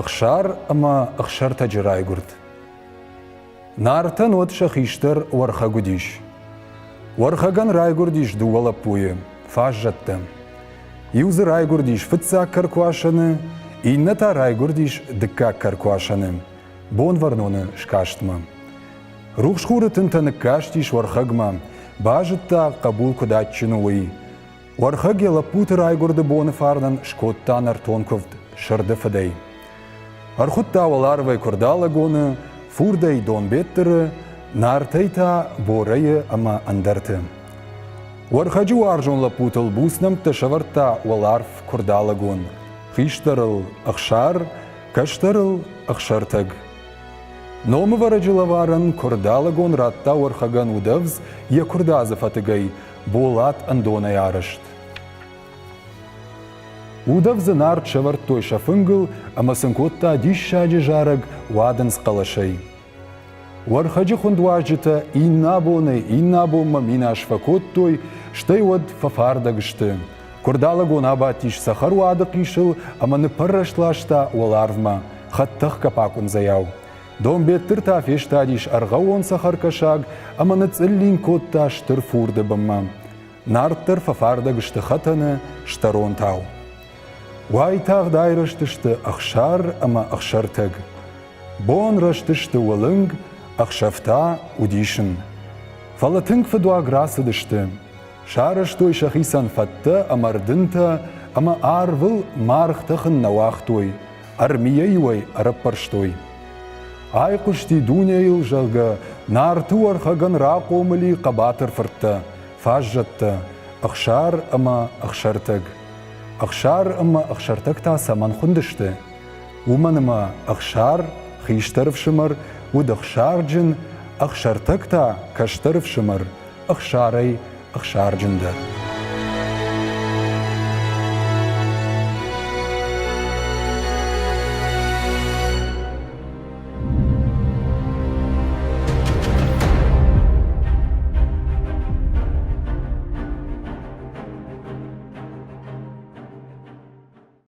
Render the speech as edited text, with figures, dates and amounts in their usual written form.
Akşar ama akşar tacıray gurd. Nartan ot şahişter varha gudiş. Varhagan ray gurdiş duvala puye, fajjatta. Yüzü ray gurdiş fıtsa karkuaşanı, innata ray gurdiş dikka karkuaşanı. Bon varnonu şkaştma. Ruh şkuratın tanık kaştiş varhagma, bajıtta kabul kudatçını uy. Varhag yalaput ray gurdu bonu fardan şkottan artonkovd şırdı fıday. Arhutta valar ve kurdala gonu, furday don betteri, nartayta borayı ama andartı. Varhacı arjun laputal busnam taşavarta valarf kurdala gon. Хишtarıl akşar, kaştarıl akşartag. Nomu varacılavaran kurdala gon ratta varhagan udavz ya kurdazı fatigay, bolat andona yarışt. Udavzı nar çavart toy şafıngıl ama sınkotta dişşacı jarag vadans qalaşay. Varhacı khundwajita inna bomma mina şfakottoy ştay wad fafardagıştı. Kurdala gonaba tiş sahar vada qişıl ama nıparraşlaşta olarvma xattaq kapakun zayav. Dom bettir tafeşta diş argavon sahar kaşag ama nıtsillin kotta ştır furdı bamma. Narttır fafardagıştı xatanı ştaron tav. Vay tağ dayrıştıştı akşar ama akşartag. Bon raştıştı valıng akşafta udişin. Falatınk fıdua grasıdıştı. Şarıştoy şahisan fatta amardınta ama arvıl marhtıxın navaqtoy. Armiyayvay arapparştoy. Ay kuşti dunyayıl jalga nartı varhagan raqomili qabatır fırtta. Fajjatta. Akşar ama akşartag. Akşar ama akşartakta saman khundıştı. Umanıma akşar xiştarıf şımar, udakşarcın akşartakta kaştarıf şımar, akşaray akşarcındır.